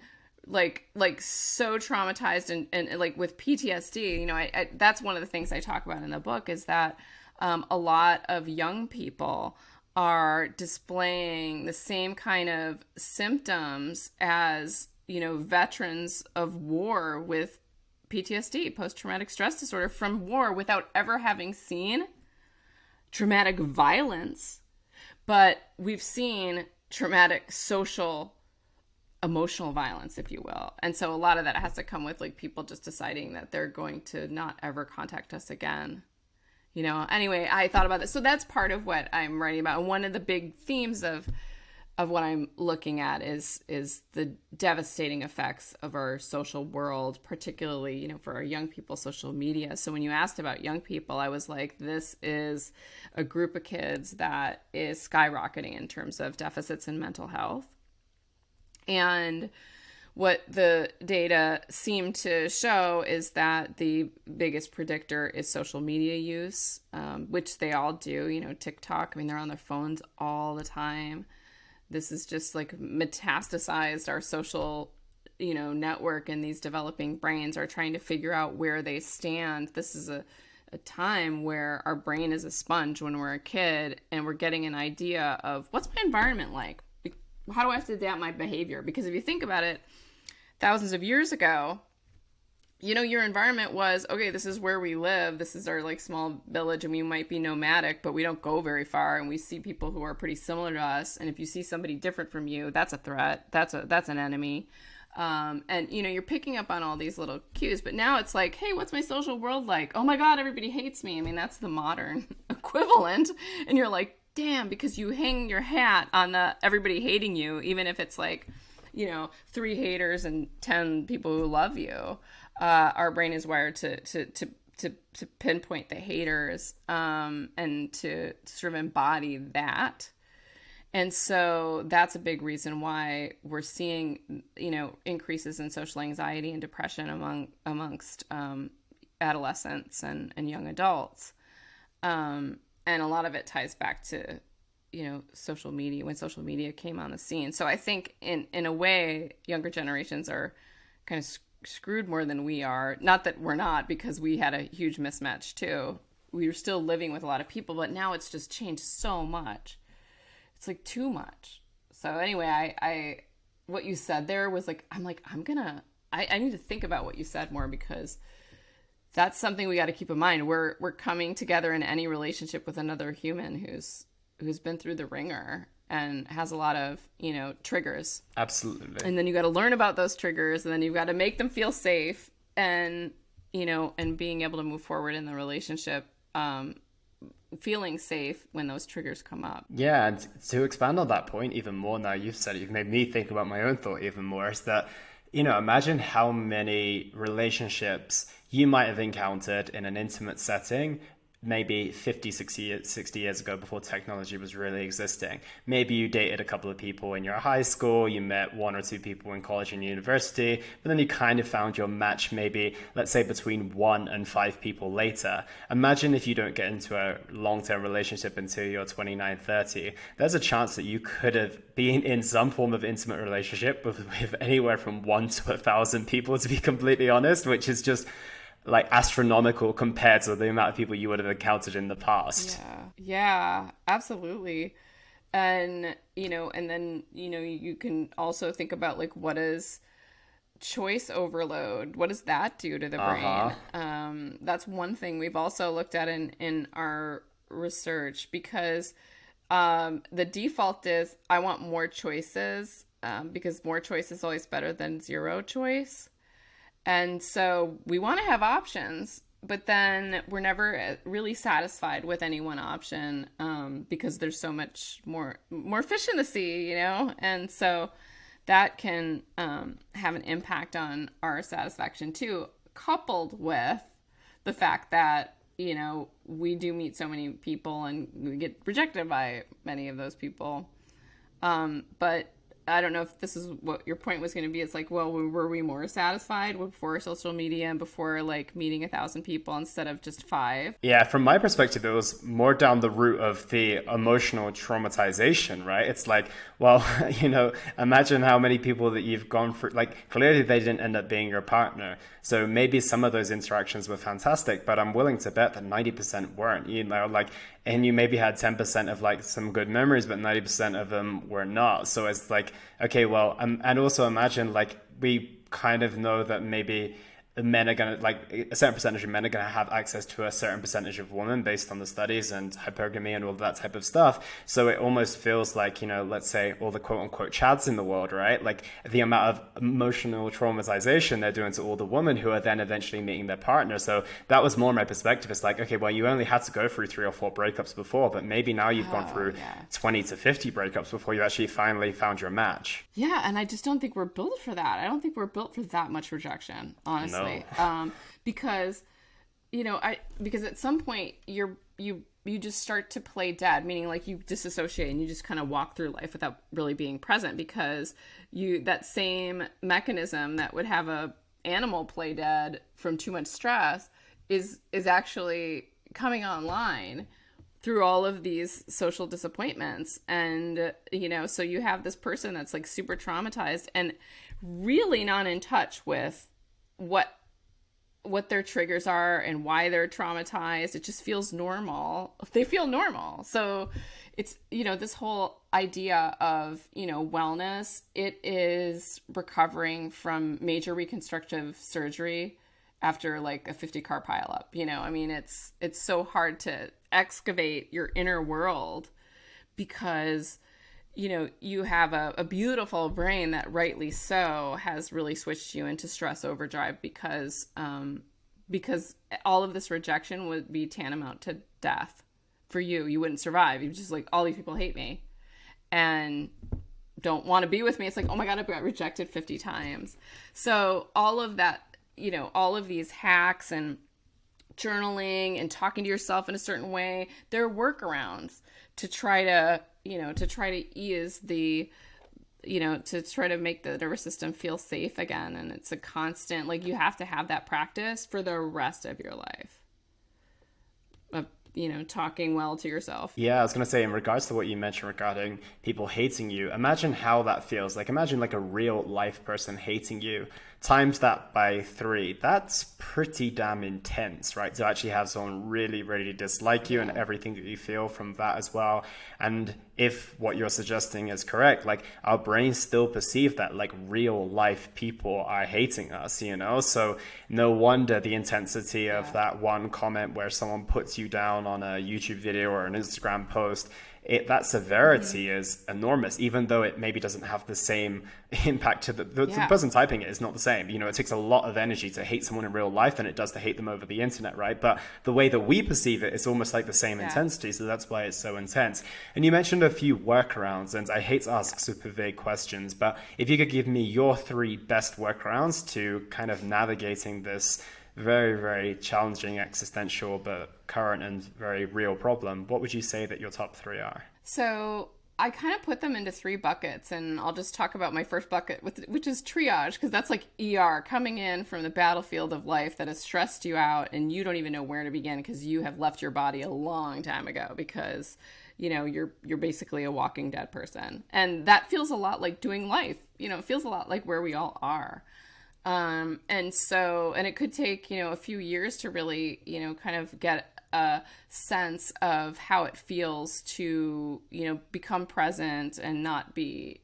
like so traumatized and like with PTSD, you know, I that's one of the things I talk about in the book is that a lot of young people are displaying the same kind of symptoms as, you know, veterans of war with PTSD, post-traumatic stress disorder from war, without ever having seen traumatic violence. But we've seen traumatic social emotional violence, if you will. And so a lot of that has to come with like people just deciding that they're going to not ever contact us again. You know, anyway, I thought about this. So that's part of what I'm writing about. And one of the big themes of what I'm looking at is the devastating effects of our social world, particularly, you know, for our young people, social media. So when you asked about young people, I was like, this is a group of kids that is skyrocketing in terms of deficits in mental health. And what the data seem to show is that the biggest predictor is social media use, which they all do, you know, TikTok. I mean, they're on their phones all the time. This is just like metastasized our social, you know, network, and these developing brains are trying to figure out where they stand. This is a time where our brain is a sponge when we're a kid, and we're getting an idea of what's my environment like? How do I have to adapt my behavior? Because if you think about it, thousands of years ago, you know, your environment was, okay, this is where we live. This is our like small village, and we might be nomadic, but we don't go very far. And we see people who are pretty similar to us. And if you see somebody different from you, that's a threat. That's an enemy. And you know, you're picking up on all these little cues, but now it's like, hey, what's my social world like? Oh my God, everybody hates me. I mean, that's the modern equivalent. And you're like, damn, because you hang your hat on the everybody hating you, even if it's like, you know, 3 haters and 10 people who love you. Our brain is wired to pinpoint the haters, and to sort of embody that. And so that's a big reason why we're seeing, you know, increases in social anxiety and depression amongst adolescents and young adults. And a lot of it ties back to, you know, social media, when social media came on the scene. So I think in a way, younger generations are kind of screwed more than we are. Not that we're not, because we had a huge mismatch too. We were still living with a lot of people, but now it's just changed so much. It's like too much. So anyway, I what you said there was like, I need to think about what you said more, because that's something we got to keep in mind. We're coming together in any relationship with another human who's been through the ringer and has a lot of, you know, triggers. Absolutely. And then you got to learn about those triggers, and then you've got to make them feel safe, and, you know, and being able to move forward in the relationship, feeling safe when those triggers come up. Yeah, and to expand on that point even more, now you've said it, you've made me think about my own thought even more, is that, you know, imagine how many relationships you might have encountered in an intimate setting maybe 50, 60 years ago, before technology was really existing. Maybe you dated a couple of people in your high school, you met 1 or 2 people in college and university, but then you kind of found your match maybe, let's say, between 1 and 5 people later. Imagine if you don't get into a long-term relationship until you're 29, 30. There's a chance that you could have been in some form of intimate relationship with anywhere from 1 to 1,000 people, to be completely honest, which is just like astronomical compared to the amount of people you would have encountered in the past. Yeah, absolutely. And, you know, and then, you know, you can also think about like, what is choice overload? What does that do to the brain? That's one thing we've also looked at in our research, because the default is I want more choices, because more choice is always better than zero choice. And so we want to have options, but then we're never really satisfied with any one option, because there's so much more fish in the sea, you know? And so that can have an impact on our satisfaction too, coupled with the fact that, you know, we do meet so many people and we get rejected by many of those people. But I don't know if this is what your point was going to be. It's like, well, were we more satisfied before social media and before like meeting 1,000 people instead of just 5? Yeah, from my perspective, it was more down the route of the emotional traumatization, right? It's like, well, imagine how many people that you've gone through, like clearly they didn't end up being your partner. So maybe some of those interactions were fantastic, but I'm willing to bet that 90% weren't, and you maybe had 10% of like some good memories, but 90% of them were not. So it's like, okay, well, and also imagine like we kind of know that maybe men are going to, like a certain percentage of men are going to have access to a certain percentage of women based on the studies and hypergamy and all that type of stuff. So it almost feels like, let's say all the quote unquote chads in the world, right? Like the amount of emotional traumatization they're doing to all the women who are then eventually meeting their partner. So that was more my perspective. It's like, okay, well, you only had to go through 3 or 4 breakups before, but maybe now you've gone through 20 to 50 breakups before you actually finally found your match. Yeah. And I just don't think we're built for that. I don't think we're built for that much rejection, honestly. No. Because at some point you just start to play dead, meaning like you disassociate and you just kind of walk through life without really being present, because that same mechanism that would have a animal play dead from too much stress is actually coming online through all of these social disappointments. And, so you have this person that's like super traumatized and really not in touch with what their triggers are and why they're traumatized. It just feels normal. They feel normal. So it's, this whole idea of, wellness, it is recovering from major reconstructive surgery after like a 50-car pileup. It's so hard to excavate your inner world because you have a beautiful brain that rightly so has really switched you into stress overdrive because all of this rejection would be tantamount to death for you. You wouldn't survive. You're just like, all these people hate me and don't want to be with me. It's like, oh my God, I got rejected 50 times. So all of that, all of these hacks and journaling and talking to yourself in a certain way, there are workarounds to try to ease the, to try to make the nervous system feel safe again. And it's a constant, like you have to have that practice for the rest of your life of, talking well to yourself. Yeah, I was going to say, in regards to what you mentioned regarding people hating you, imagine how that feels. Like imagine like a real life person hating you. Times that by 3, that's pretty damn intense, right? To actually have someone really, really dislike you and everything that you feel from that as well. And if what you're suggesting is correct, like our brains still perceive that like real life people are hating us, so no wonder the intensity of that one comment where someone puts you down on a YouTube video or an Instagram post, that severity is enormous, even though it maybe doesn't have the same impact to the person typing it is not the same. It takes a lot of energy to hate someone in real life than it does to hate them over the internet, right? But the way that we perceive it is almost like the same intensity, so that's why it's so intense. And you mentioned a few workarounds, and I hate to ask super vague questions, but if you could give me your 3 best workarounds to kind of navigating this very, very challenging existential but current and very real problem, what would you say that your top 3 are? So I kind of put them into 3 buckets, and I'll just talk about my first bucket, which is triage, because that's like ER, coming in from the battlefield of life that has stressed you out and you don't even know where to begin because you have left your body a long time ago because you're basically a walking dead person. And that feels a lot like doing life. It feels a lot like where we all are. And it could take, a few years to really, kind of get a sense of how it feels to, become present and not be,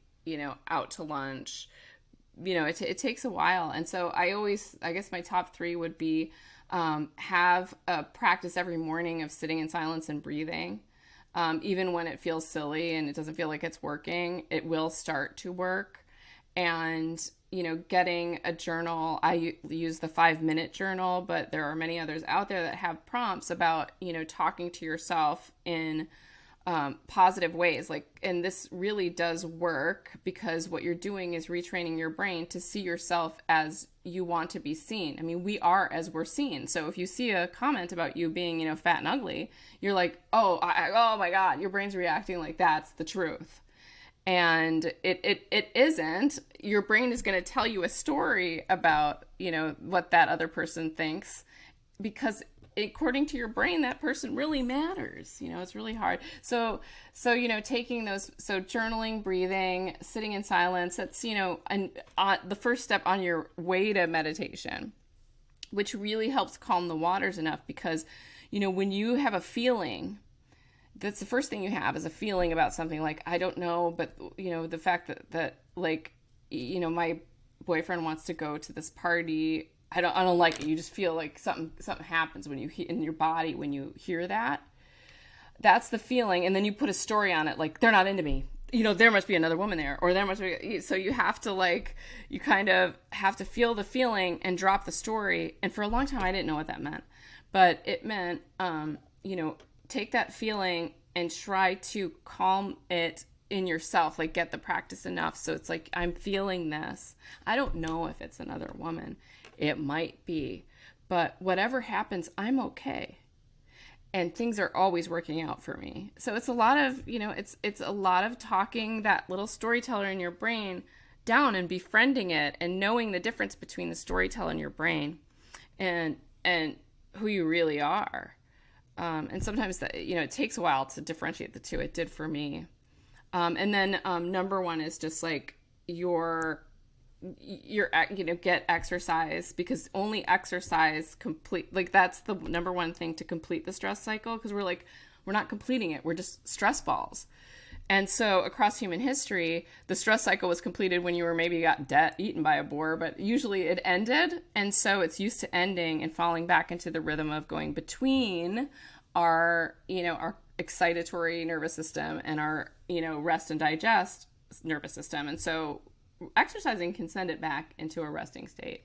out to lunch. It takes a while. And so I guess my top 3 would be, have a practice every morning of sitting in silence and breathing. Even when it feels silly and it doesn't feel like it's working, it will start to work. And getting a journal. I use the 5-minute journal, but there are many others out there that have prompts about, talking to yourself in positive ways. And this really does work because what you're doing is retraining your brain to see yourself as you want to be seen. I mean, we are as we're seen. So if you see a comment about you being, fat and ugly, you're like, oh my God, your brain's reacting like that's the truth. And it isn't. Your brain is going to tell you a story about, what that other person thinks, because according to your brain, that person really matters. It's really hard. So taking those, so journaling, breathing, sitting in silence, that's, the first step on your way to meditation, which really helps calm the waters enough, because, when you have a feeling, that's the first thing you have, is a feeling about something, like, I don't know, but, the fact that like, my boyfriend wants to go to this party. I don't like it. You just feel like something happens when in your body when you hear that. That's the feeling. And then you put a story on it, like, they're not into me. There must be another woman there, or there must be. So you have to, you kind of have to feel the feeling and drop the story. And for a long time, I didn't know what that meant, but it meant, take that feeling and try to calm it in yourself, like, get the practice enough. So it's like, I'm feeling this. I don't know if it's another woman. It might be, but whatever happens, I'm okay. And things are always working out for me. So it's a lot of, it's a lot of talking that little storyteller in your brain down and befriending it, and knowing the difference between the storyteller in your brain and who you really are. And sometimes that, it takes a while to differentiate the two. It did for me. And then number one is just like get exercise, because only exercise that's the number one thing to complete the stress cycle, because we're not completing it. We're just stress balls. And so across human history, the stress cycle was completed when you were maybe got eaten by a boar, but usually it ended. And so it's used to ending and falling back into the rhythm of going between our excitatory nervous system and our, rest and digest nervous system. And so exercising can send it back into a resting state.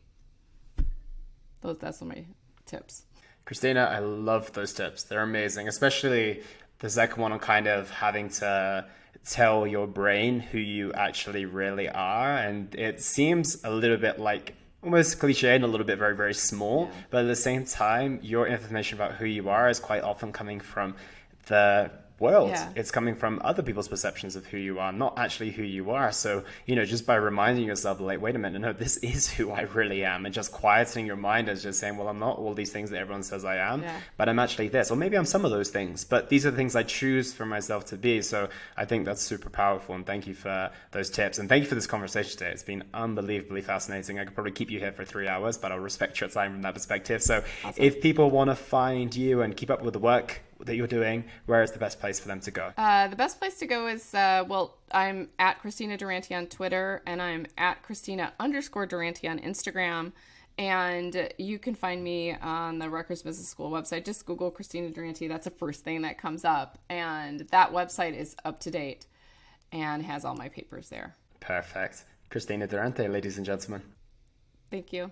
That's my tips. Kristina, I love those tips. They're amazing, especially the second one on kind of having to tell your brain who you actually really are. And it seems a little bit like almost cliche and a little bit very, very small. Yeah. But at the same time, your information about who you are is quite often coming from the world. Yeah. It's coming from other people's perceptions of who you are, not actually who you are. So, just by reminding yourself, like, wait a minute, no, this is who I really am, and just quietening your mind as just saying, well, I'm not all these things that everyone says I am, but I'm actually this, or maybe I'm some of those things, but these are the things I choose for myself to be. So I think that's super powerful, and thank you for those tips, and thank you for this conversation today. It's been unbelievably fascinating. I could probably keep you here for 3 hours, but I'll respect your time from that perspective. So awesome. If people want to find you and keep up with the work that you're doing, where is the best place for them to go? The best place to go is, I'm at Kristina Durante on Twitter, and I'm at Kristina_Durante on Instagram. And you can find me on the Rutgers Business School website. Just Google Kristina Durante. That's the first thing that comes up. And that website is up to date and has all my papers there. Perfect. Kristina Durante, ladies and gentlemen. Thank you.